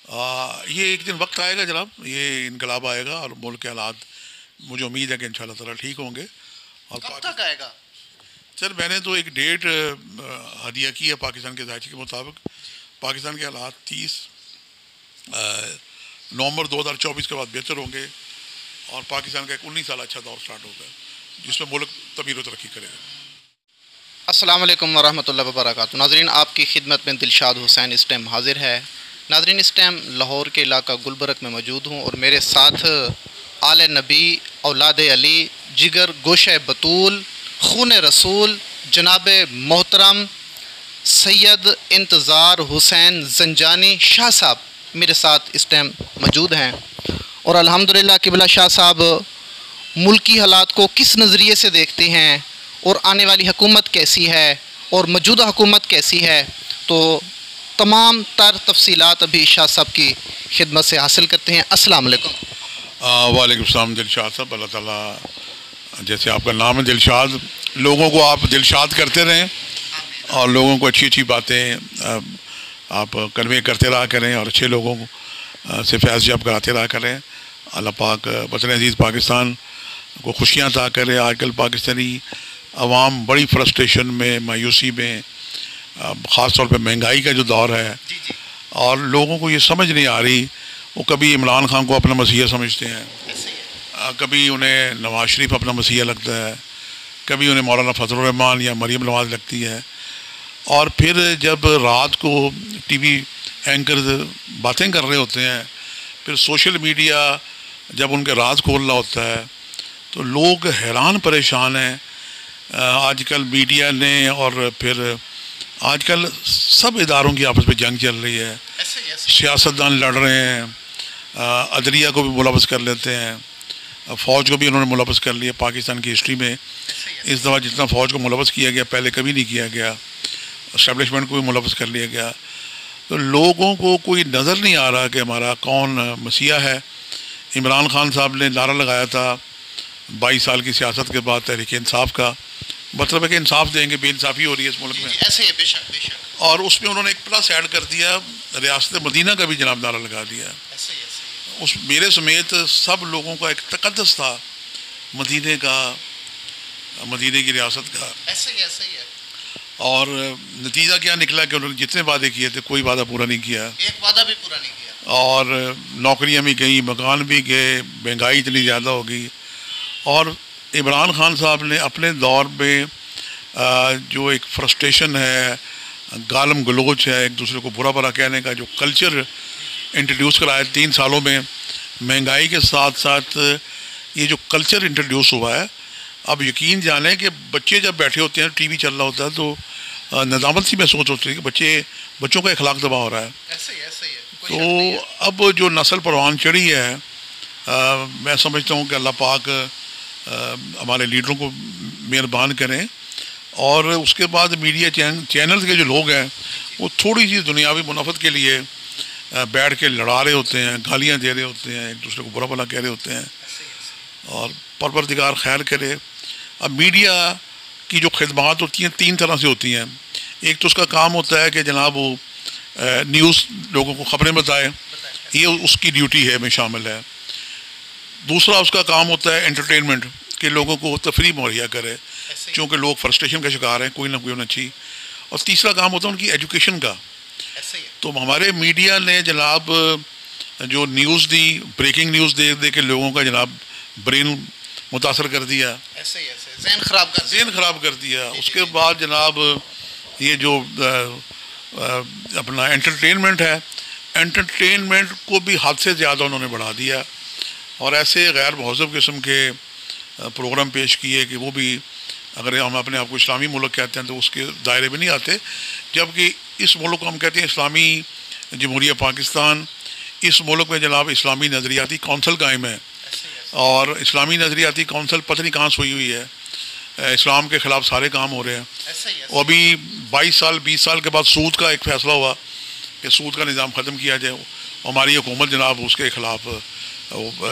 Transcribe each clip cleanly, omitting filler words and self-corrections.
یہ ایک دن وقت آئے گا جناب، یہ انقلاب آئے گا اور ملک کے حالات مجھے امید ہے کہ انشاءاللہ تعالیٰ ٹھیک ہوں گے. اور کب تک آئے گا؟ سر میں نے تو ایک ڈیٹ ہدیہ کی ہے پاکستان کے ذائقے کے مطابق. پاکستان کے حالات 30 نومبر 2024 کے بعد بہتر ہوں گے اور پاکستان کا ایک 19 سال اچھا دور سٹارٹ ہوگا جس میں ملک تبدیل و ترقی کرے گا. السلام علیکم ورحمۃ اللہ وبرکاتہ. ناظرین، آپ کی خدمت میں دلشاد حسین اس ٹائم حاضر ہے. ناظرین، اس ٹائم لاہور کے علاقہ گلبرگ میں موجود ہوں اور میرے ساتھ آل نبی، اولاد علی، جگر گوشہ بطول، خون رسول، جناب محترم سید انتظار حسین زنجانی شاہ صاحب میرے ساتھ اس ٹائم موجود ہیں. اور الحمدللہ قبلہ شاہ صاحب ملکی حالات کو کس نظریے سے دیکھتے ہیں اور آنے والی حکومت کیسی ہے اور موجودہ حکومت کیسی ہے، تو تمام تر تفصیلات ابھی شاہ صاحب کی خدمت سے حاصل کرتے ہیں. السلام علیکم. وعلیکم السلام دلشاد صاحب. اللہ تعالیٰ جیسے آپ کا نام ہے دلشاد، لوگوں کو آپ دلشاد کرتے رہیں اور لوگوں کو اچھی اچھی باتیں آپ کنوے کرتے رہا کریں اور اچھے لوگوں سے فیض یاب کراتے رہا کریں. اللہ پاک وطن عزیز پاکستان کو خوشیاں عطا کرے. آج کل پاکستانی عوام بڑی فرسٹریشن میں، مایوسی میں، خاص طور پہ مہنگائی کا جو دور ہے اور لوگوں کو یہ سمجھ نہیں آ رہی. وہ کبھی عمران خان کو اپنا مسیحا سمجھتے ہیں، کبھی انہیں نواز شریف اپنا مسیحا لگتا ہے، کبھی انہیں مولانا فضل الرحمان یا مریم نواز لگتی ہے. اور پھر جب رات کو ٹی وی اینکرز باتیں کر رہے ہوتے ہیں، پھر سوشل میڈیا جب ان کے راز کھول رہا ہوتا ہے تو لوگ حیران پریشان ہیں. آج کل میڈیا نے اور پھر آج کل سب اداروں کی آپس میں جنگ چل رہی ہے. سیاستدان لڑ رہے ہیں، عدلیہ کو بھی ملوث کر لیتے ہیں، فوج کو بھی انہوں نے ملوث کر لیا. پاکستان کی ہسٹری میں اس دفعہ جتنا فوج کو ملوث کیا گیا پہلے کبھی نہیں کیا گیا. اسٹیبلشمنٹ کو بھی ملوث کر لیا گیا. تو لوگوں کو کوئی نظر نہیں آ رہا کہ ہمارا کون مسیحا ہے. عمران خان صاحب نے نعرہ لگایا تھا 22 سال کی سیاست کے بعد تحریک انصاف کا، مطلب ہے کہ انصاف دیں گے، بے انصافی ہو رہی ہے اس ملک میں. ایسے ہی بے شک بے شک. اور اس میں انہوں نے ایک پلس ایڈ کر دیا، ریاست مدینہ کا بھی جناب نعرہ لگا دیا. اس میرے سمیت سب لوگوں کا ایک تقدس تھا مدینے کا، مدینے کی ریاست کا. ایسے ہی ہے. اور نتیجہ کیا نکلا کہ انہوں نے جتنے وعدے کیے تھے کوئی وعدہ پورا نہیں کیا، ایک وعدہ بھی پورا نہیں کیا. اور نوکریاں بھی گئیں، مکان بھی گئے، مہنگائی اتنی زیادہ ہو گئی. اور عمران خان صاحب نے اپنے دور میں جو ایک فرسٹریشن ہے، گالم گلوچ ہے، ایک دوسرے کو برا بھلا کہنے کا جو کلچر انٹروڈیوس کرایا 3 سالوں میں، مہنگائی کے ساتھ ساتھ یہ جو کلچر انٹروڈیوس ہوا ہے، اب یقین جانیں کہ بچے جب بیٹھے ہوتے ہیں ٹی وی چل رہا ہوتا ہے تو ندامت سی محسوس ہوتی ہے کہ بچوں کا اخلاق تباہ ہو رہا ہے. ایسے ہی ہے. تو اب جو نسل پروان چڑھی ہے، میں سمجھتا ہوں کہ اللہ پاک ہمارے لیڈروں کو مہربان کریں. اور اس کے بعد میڈیا چینلز کے جو لوگ ہیں وہ تھوڑی سی دنیاوی منافعت کے لیے بیٹھ کے لڑا رہے ہوتے ہیں، گالیاں دے رہے ہوتے ہیں، ایک دوسرے کو برا بھلا کہہ رہے ہوتے ہیں. اور پروردگار خیر کرے. اب میڈیا کی جو خدمات ہوتی ہیں 3 طرح سے ہوتی ہیں. ایک تو اس کا کام ہوتا ہے کہ جناب وہ نیوز لوگوں کو خبریں بتائے، یہ اس کی ڈیوٹی ہے میں شامل ہے. دوسرا اس کا کام ہوتا ہے انٹرٹینمنٹ، کہ لوگوں کو تفریح مہیا کرے چونکہ لوگ فرسٹریشن کا شکار ہیں، کوئی نہ کوئی اچھی. اور تیسرا کام ہوتا ہے ان کی ایجوکیشن کا. تو ہمارے میڈیا نے جناب جو نیوز دی، بریکنگ نیوز دے دے کے لوگوں کا جناب برین متاثر کر دیا، ذہن خراب کر دیا. اس کے بعد جناب یہ جو اپنا انٹرٹینمنٹ ہے، انٹرٹینمنٹ کو بھی حد سے زیادہ انہوں نے بڑھا دیا اور ایسے غیر مہذب قسم کے پروگرام پیش کیے کہ وہ بھی اگر ہم اپنے آپ کو اسلامی ملک کہتے ہیں تو اس کے دائرے میں نہیں آتے. جبکہ اس ملک کو ہم کہتے ہیں اسلامی جمہوریہ پاکستان. اس ملک میں جناب اسلامی نظریاتی کونسل قائم ہے اور اسلامی نظریاتی کونسل پتہ نہیں کہاں سوئی ہوئی ہے. اسلام کے خلاف سارے کام ہو رہے ہیں. اور ابھی 20 سال کے بعد سود کا ایک فیصلہ ہوا کہ سود کا نظام ختم کیا جائے. ہماری حکومت جناب اس کے خلاف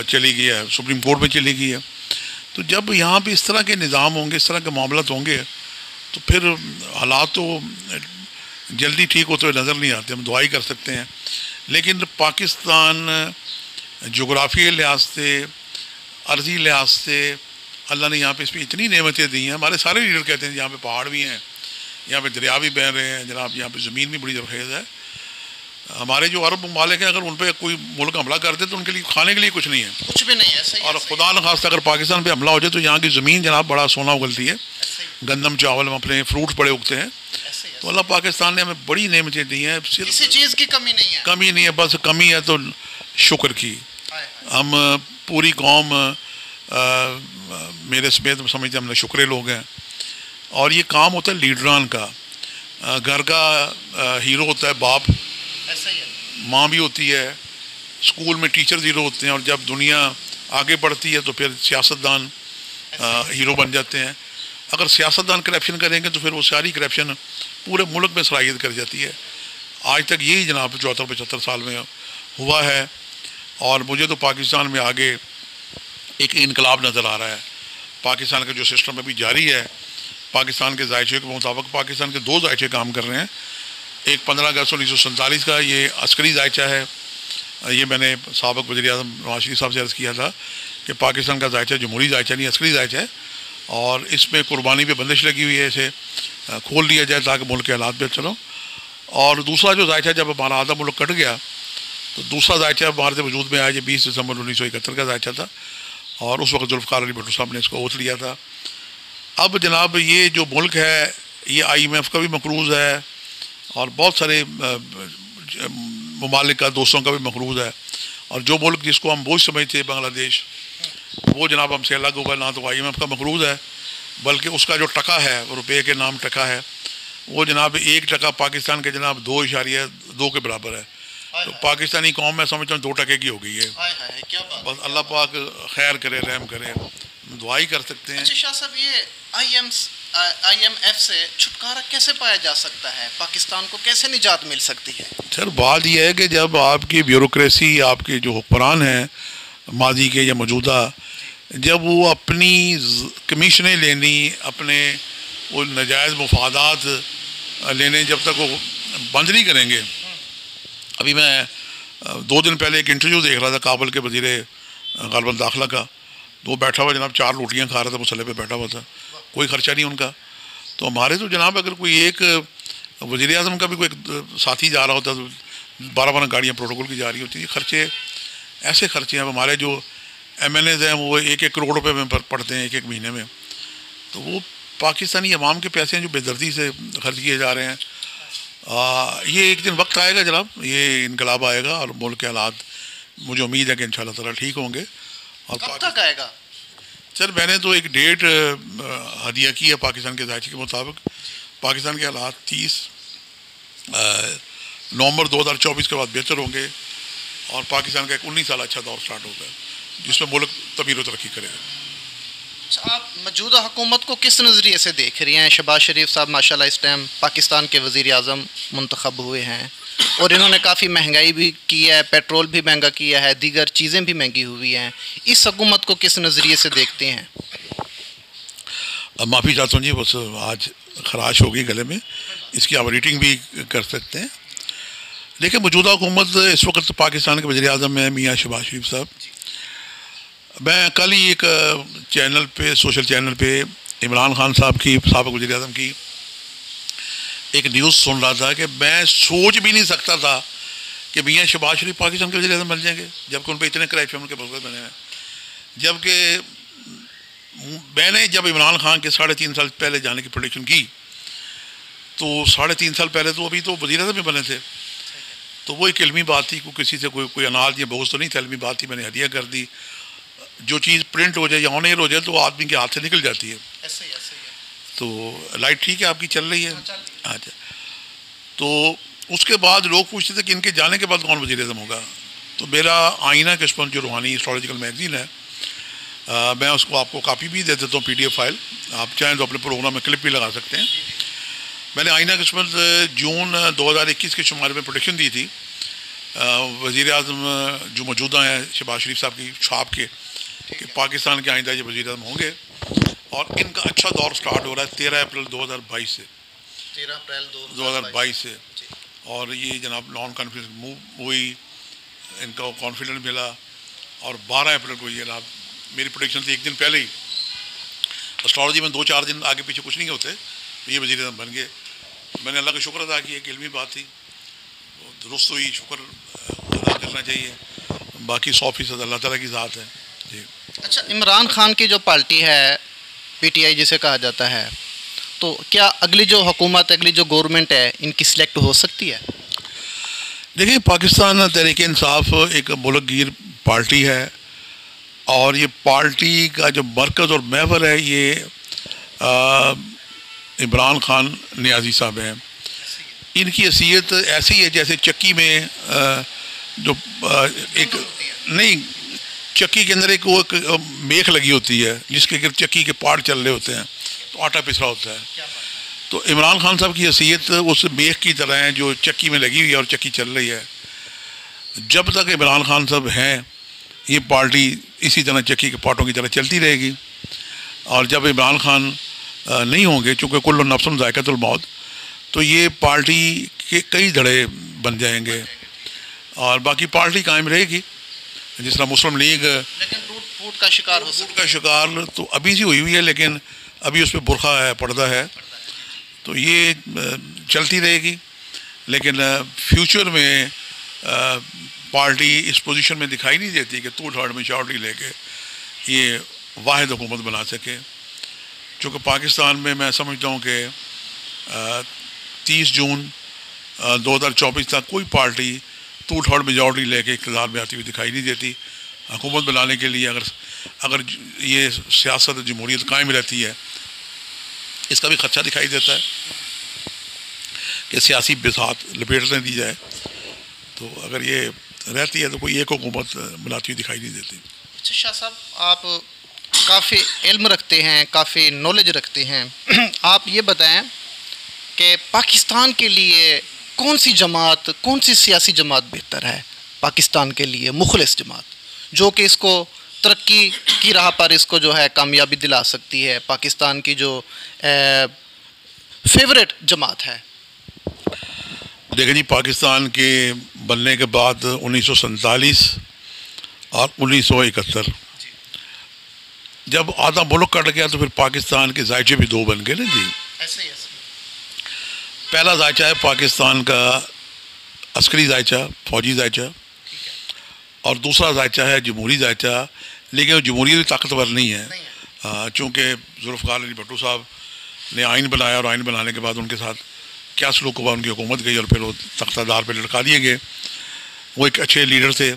چلی گئی ہے، سپریم کورٹ میں چلی گئی ہے. تو جب یہاں پہ اس طرح کے نظام ہوں گے، اس طرح کے معاملات ہوں گے تو پھر حالات تو جلدی ٹھیک ہوتے ہوئے نظر نہیں آتے. ہم دعائی کر سکتے ہیں لیکن پاکستان جغرافیائی لحاظ سے، عرضی لحاظ سے اللہ نے یہاں پہ اس پہ اتنی نعمتیں دی ہیں. ہمارے سارے لیڈر کہتے ہیں یہاں پہ پہاڑ بھی ہیں، یہاں پہ دریا بھی بہہ رہے ہیں جناب، یہاں پہ زمین بھی بڑی زرخیز ہے. ہمارے جو عرب ممالک ہیں اگر ان پہ کوئی ملک حملہ کر دے تو ان کے لیے کھانے کے لیے کچھ نہیں ہے، کچھ بھی نہیں ہے. اور خدا نخواستہ اگر پاکستان پہ حملہ ہو جائے تو یہاں کی زمین جناب بڑا سونا اگلتی ہے، گندم چاول اپنے فروٹ بڑے اگتے ہیں. تو اللہ پاکستان نے ہمیں بڑی نعمتیں دی ہیں، کسی چیز کی کمی نہیں ہے، کمی نہیں ہے، بس کمی ہے تو شکر کی. ہم پوری قوم میرے سمیت سمجھتے ہم نے شکرے لوگ ہیں. اور یہ کام ہوتا ہے لیڈران کا. گھر کا ہیرو ہوتا ہے باپ، ماں بھی ہوتی ہے، اسکول میں ٹیچر ہیرو ہوتے ہیں، اور جب دنیا آگے بڑھتی ہے تو پھر سیاستدان ہیرو بن جاتے ہیں. اگر سیاستدان کرپشن کریں گے تو پھر وہ ساری کرپشن پورے ملک میں صلاحیت کر جاتی ہے. آج تک یہی جناب 74-75 سال میں ہوا ہے. اور مجھے تو پاکستان میں آگے ایک انقلاب نظر آ رہا ہے. پاکستان کا جو سسٹم ابھی جاری ہے، پاکستان کے ذائچے کے مطابق پاکستان کے 2 ذائچے کام کر رہے ہیں. ایک 15 اگست 1947 کا یہ عسکری ذائچہ ہے. یہ میں نے سابق وزیر اعظم نواز شریف صاحب سے عرض کیا تھا کہ پاکستان کا ذائچہ جمہوری ذائچہ نہیں، عسکری ذائچہ ہے، اور اس میں قربانی پہ بندش لگی ہوئی ہے. اسے کھول دیا جائے تاکہ ملک کے حالات بہتر ہوں. اور دوسرا جو ذائچہ جب ہمارا آدھا ملک کٹ گیا تو دوسرا ذائچہ بھارت وجود میں آیا، یہ 20 دسمبر 1971 کا ذائچہ تھا، اور اس وقت ذوالفقار علی بھٹو صاحب نے اس کو اوتھ لیا تھا. اب جناب یہ جو ملک ہے یہ IMF کا بھی مقروض ہے، اور بہت سارے ممالک کا دوستوں کا بھی مقروض ہے. اور جو ملک جس کو ہم بوجھ سمجھتے بنگلہ دیش، وہ جناب ہم سے الگ ہوگا. نہ تو IMF کا مقروض ہے، بلکہ اس کا جو ٹکا ہے، روپے کے نام ٹکا ہے، وہ جناب 1 ٹکا پاکستان کے جناب 2.2 کے برابر ہے. تو پاکستانی قوم میں سمجھتا ہوں 2 ٹکے کی ہو گئی ہے. بس اللہ پاک خیر کرے، رحم کرے، دعا ہی کر سکتے ہیں. اچھا شاہ صاحب، یہ IMF سے چھٹکارا کیسے پایا جا سکتا ہے؟ پاکستان کو کیسے نجات مل سکتی ہے؟ سر بات یہ ہے کہ جب آپ کی بیوروکریسی، آپ کے جو حکمران ہیں ماضی کے یا موجودہ، جب وہ اپنی کمیشنیں لینی، اپنے وہ ناجائز مفادات لینے جب تک وہ بند نہیں کریں گے. ابھی میں 2 دن پہلے ایک انٹرویو دیکھ رہا تھا کابل کے وزیر غالباً داخلہ کا. تو وہ بیٹھا ہوا جناب 4 روٹیاں کھا رہا تھا، مسئلے پہ بیٹھا ہوا تھا، کوئی خرچہ نہیں ان کا. تو ہمارے تو جناب اگر کوئی ایک وزیر اعظم کا بھی کوئی ساتھی جا رہا ہوتا تو 12 گاڑیاں پروٹوکول کی جا رہی ہوتی. خرچے ایسے خرچے ہیں. ہمارے جو MNAs ہیں وہ 1-1 کروڑ روپے میں پڑتے ہیں ایک مہینے میں. تو وہ پاکستانی عوام کے پیسے ہیں جو بے دردی سے خرچ کیے جا رہے ہیں. یہ ایک دن وقت آئے گا جناب، یہ انقلاب آئے گا، اور ملک کے حالات مجھے امید ہے کہ انشاءاللہ تعالیٰ ٹھیک ہوں گے. اور کب تک آئے گا؟ سر میں نے تو ایک ڈیٹ ہدیہ کی ہے پاکستان کے ذائچے کے مطابق. پاکستان کے حالات 30 نومبر 2024 کے بعد بہتر ہوں گے، اور پاکستان کا ایک 19 سال اچھا دور سٹارٹ ہوگا جس میں ملک تبدیل و ترقی کرے گا. آپ موجودہ حکومت کو کس نظریے سے دیکھ رہی ہیں؟ شہباز شریف صاحب ماشاءاللہ اس ٹائم پاکستان کے وزیر اعظم منتخب ہوئے ہیں، اور انہوں نے کافی مہنگائی بھی کی ہے، پیٹرول بھی مہنگا کیا ہے، دیگر چیزیں بھی مہنگی ہوئی ہیں. اس حکومت کو کس نظریے سے دیکھتے ہیں؟ معافی چاہتا ہوں جی، بس آج خراش ہو گئی گلے میں، اس کی آپ ریٹنگ بھی کر سکتے ہیں. دیکھیں موجودہ حکومت اس وقت پاکستان کے وزیر اعظم ہیں میاں شہباز شریف صاحب. میں کل ہی ایک چینل پہ، سوشل چینل پہ عمران خان صاحب کی، سابق وزیر اعظم کی ایک نیوز سن رہا تھا کہ میں سوچ بھی نہیں سکتا تھا کہ میاں شہباز شریف پاکستان کے وزیر اعظم بن جائیں گے، جبکہ ان پہ اتنے کرپشن ان کے بغیر بنے ہیں. جبکہ میں نے جب عمران خان کے 3.5 سال پہلے جانے کی پریڈکشن کی تو 3.5 سال پہلے تو ابھی تو وزیر اعظم بھی بنے تھے. تو وہ ایک علمی بات تھی، کسی سے کوئی اناج یا بغض تو نہیں تھا، علمی بات تھی، میں نے ہدیہ کر دی. جو چیز پرنٹ ہو جائے یا آن ایئر ہو جائے تو وہ آدمی کے ہاتھ سے نکل جاتی ہے. تو لائٹ ٹھیک ہے آپ کی چل رہی ہے؟ اچھا. تو اس کے بعد لوگ پوچھتے تھے کہ ان کے جانے کے بعد کون وزیر اعظم ہوگا. تو میرا آئینہ قسمت جو روحانی اسٹرولاجیکل میگزین ہے، میں اس کو آپ کو کاپی بھی دے دیتا ہوں PDF فائل، آپ چاہیں تو اپنے پروگرام میں کلپ بھی لگا سکتے ہیں. میں نے آئینہ قسمت جون 2021 کے شمارے میں پروڈکشن دی تھی وزیر اعظم جو موجودہ ہیں شہباز شریف صاحب کی چھاپ کے، کہ پاکستان کے آئندہ یہ وزیر اعظم ہوں گے، اور ان کا اچھا دور سٹارٹ ہو رہا ہے 13 اپریل 2022 سے. 13 اپریل 2022 سے. اور یہ جناب نان کانفرنس موو ہوئی، ان کو کانفیڈنس ملا اور 12 اپریل کو یہ جناب میری پروڈکشن تھی ایک دن پہلے ہی. اسٹرالوجی میں 2-4 دن آگے پیچھے کچھ نہیں ہوتے, یہ وزیر اعظم بن گئے. میں نے اللہ کا شکر ادا کیا, ایک علمی بات تھی, درست ہوئی, شکر ادا کرنا چاہیے. باقی 100% اللہ تعالیٰ کی ذات ہے. جی. اچھا, عمران خان کی جو پارٹی ہے پی ٹی آئی جسے کہا جاتا ہے, تو کیا اگلی جو حکومت, اگلی جو گورنمنٹ ہے, ان کی سلیکٹ ہو سکتی ہے؟ دیکھیں, پاکستان تحریک انصاف ایک ملک گیر پارٹی ہے, اور یہ پارٹی کا جو مرکز اور محور ہے یہ عمران خان نیازی صاحب ہیں. ان کی حیثیت ایسی ہے جیسے چکی میں جو ایک نہیں, چکی کے اندر ایک وہ میخ لگی ہوتی ہے جس کے چکی کے پارٹ چل رہے ہوتے ہیں تو آٹا پس رہا ہوتا ہے. تو عمران خان صاحب کی حیثیت اس میخ کی طرح ہے جو چکی میں لگی ہوئی ہے اور چکی چل رہی ہے. جب تک عمران خان صاحب ہیں یہ پارٹی اسی طرح چکی کے پارٹوں کی طرح چلتی رہے گی, اور جب عمران خان نہیں ہوں گے, چونکہ کل نفس ذائقۃ الموت, تو یہ پارٹی کے کئی دھڑے بن جائیں گے اور باقی پارٹی قائم رہے گی. جس طرح مسلم لیگ ٹوٹ کا شکار ہو سکتا ہے. کا شکار تو ابھی سے ہوئی ہے, لیکن ابھی اس پہ برقع ہے, پردہ ہے, تو یہ چلتی رہے گی. لیکن فیوچر میں پارٹی اس پوزیشن میں دکھائی نہیں دیتی کہ 2/3 میجورٹی لے کے یہ واحد حکومت بنا سکے. چونکہ پاکستان میں سمجھتا ہوں کہ 30 جون 2024 تک کوئی پارٹی 2/3 میجورٹی لے کے اقتدار میں آتی ہوئی دکھائی نہیں دیتی. حکومت بنانے کے لیے اگر یہ سیاست جمہوریت قائم رہتی ہے, اس کا بھی خدشہ دکھائی دیتا ہے کہ سیاسی بساط لپیٹنے دی جائے, تو اگر یہ رہتی ہے تو کوئی ایک حکومت بناتی ہوئی دکھائی نہیں دیتی. اچھا شاہ صاحب, آپ کافی علم رکھتے ہیں, کافی نالج رکھتے ہیں, آپ یہ بتائیں کہ پاکستان کے لیے کون سی جماعت, کون سی سیاسی جماعت بہتر ہے پاکستان کے لیے, مخلص جماعت جو کہ اس کو ترقی کی راہ پر اس کو جو ہے کامیابی دلا سکتی ہے, پاکستان کی جو فیوریٹ جماعت ہے؟ دیکھیں جی, پاکستان کے بننے کے بعد 1947 اور 1971 جب آدھا ملک کٹ گیا تو پھر پاکستان کے ذائچے بھی 2 بن گئے نا جی. پہلا ذائچہ ہے پاکستان کا عسکری ذائچہ, فوجی ذائچہ, اور دوسرا ذائچہ ہے جمہوری ذائچہ. لیکن وہ جمہوریت بھی طاقتور نہیں ہے, چونکہ ذوالفقار علی بھٹو صاحب نے آئین بنایا, اور آئین بنانے کے بعد ان کے ساتھ کیا سلوک ہوا, ان کی حکومت گئی اور پھر وہ تختہ دار پہ لٹکا دیے گئے. وہ ایک اچھے لیڈر تھے,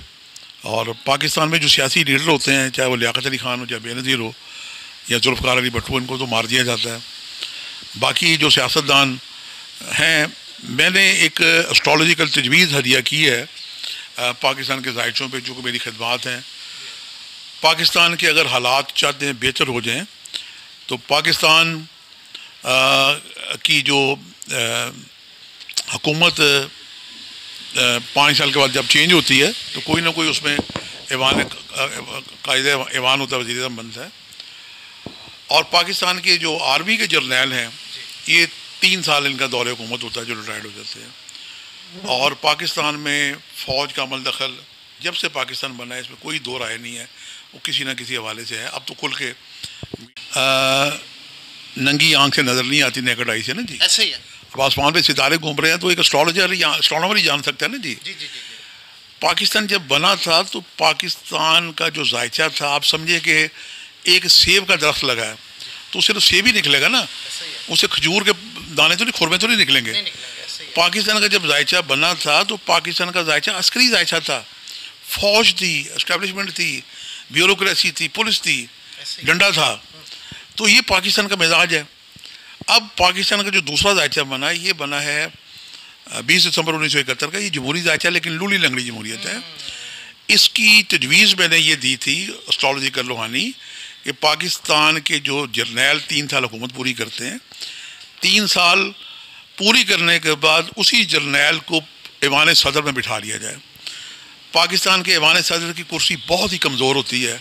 اور پاکستان میں جو سیاسی لیڈر ہوتے ہیں, چاہے وہ لیاقت علی خان ہو, چاہے بے نظیر ہو, یا ذوالفقار علی بھٹو, ان کو تو مار دیا جاتا ہے. باقی جو سیاستدان ہیں, میں نے ایک اسٹرالوجیکل تجویز ہدیہ کی ہے پاکستان کے ذائچوں پہ, جو کہ میری خدمات ہیں. پاکستان کے اگر حالات چاہتے ہیں بہتر ہو جائیں تو پاکستان کی جو حکومت 5 سال کے بعد جب چینج ہوتی ہے تو کوئی نہ کوئی اس میں قائد ایوان ہوتا ہے, وزیر اعظم بنتا ہے. اور پاکستان کے جو آرمی کے جرنیل ہیں, یہ 3 سال ان کا دور حکومت ہوتا ہے جو ریٹائرڈ ہو جاتے ہیں. اور پاکستان میں فوج کا عمل دخل جب سے پاکستان بنا ہے اس میں کوئی دو رائے نہیں ہے, وہ کسی نہ کسی حوالے سے ہے. اب تو کھل کے ننگی آنکھ سے نظر نہیں آتی, نیکڈ آئی سے نا جی. ایسے ہی ہے. اب آسمان پہ ستارے گھوم رہے ہیں تو ایک اسٹرانومر ہی جان سکتا ہے نا جی. پاکستان جب بنا تھا تو پاکستان کا جو ذائچہ تھا, آپ سمجھے کہ ایک سیب کا درخت لگا ہے تو صرف سیب ہی نکلے گا نا, اسے کھجور کے دانے تو نہیں, خرمے تو نہیں نکلیں گے. پاکستان کا جب ذائچہ بنا تھا تو پاکستان کا ذائچہ عسکری ذائچہ تھا, فوج تھی, اسٹیبلشمنٹ تھی, بیوروکریسی تھی, پولیس تھی, ڈنڈا تھا. تو یہ پاکستان کا مزاج ہے. اب پاکستان کا جو دوسرا ذائچہ بنا, یہ بنا ہے 20 دسمبر 1971 کا. یہ جمہوری ذائچہ لیکن لولی لنگڑی جمہوریت ہے. اس کی تجویز میں نے یہ دی تھی اسٹرالوجیکل روحانی کہ پاکستان کے جو جرنیل 3 سال حکومت پوری کرتے ہیں, 3 سال پوری کرنے کے بعد اسی جرنیل کو ایوان صدر میں بٹھا لیا جائے. پاکستان کے ایوان صدر کی کرسی بہت ہی کمزور ہوتی ہے,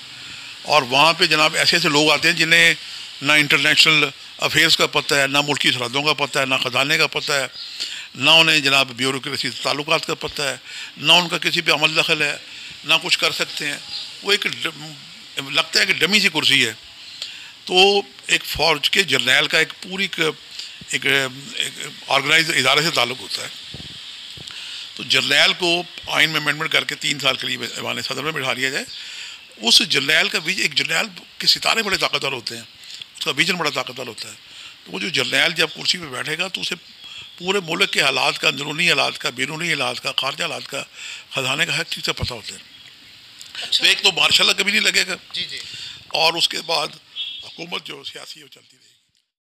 اور وہاں پہ جناب ایسے ایسے لوگ آتے ہیں جنہیں نہ انٹرنیشنل افیئرس کا پتہ ہے, نہ ملکی سرحدوں کا پتہ ہے, نہ خزانے کا پتہ ہے, نہ انہیں جناب بیوروکریسی سے تعلقات کا پتہ ہے، نہ ان کا کسی پہ عمل دخل ہے، نہ کچھ کر سکتے ہیں. وہ ایک لگتا ہے کہ ڈمی سی کرسی ہے. تو ایک فوج کے جرنیل کا ایک پوری ایک آرگنائز ادارے سے تعلق ہوتا ہے. تو جرنیل کو آئین میں امینڈمنٹ کر کے 3 سال کے لیے ایوان صدر میں بٹھا لیا جائے. اس جرنیل کا ایک جرنیل کے ستارے بڑے طاقتور ہوتے ہیں، اس کا ویژن بڑا طاقتور ہوتا ہے. تو وہ جو جرنیل جب کرسی پہ بیٹھے گا تو اسے پورے ملک کے حالات کا، اندرونی حالات کا، بیرونی حالات کا، خارجہ حالات کا، خزانے کا ہر چیز کا پتہ ہوتا ہے. تو ایک تو مارشل لا کبھی نہیں لگے گا، جی جی، اور اس کے بعد حکومت جو سیاسی ہے وہ چلتی رہے گی.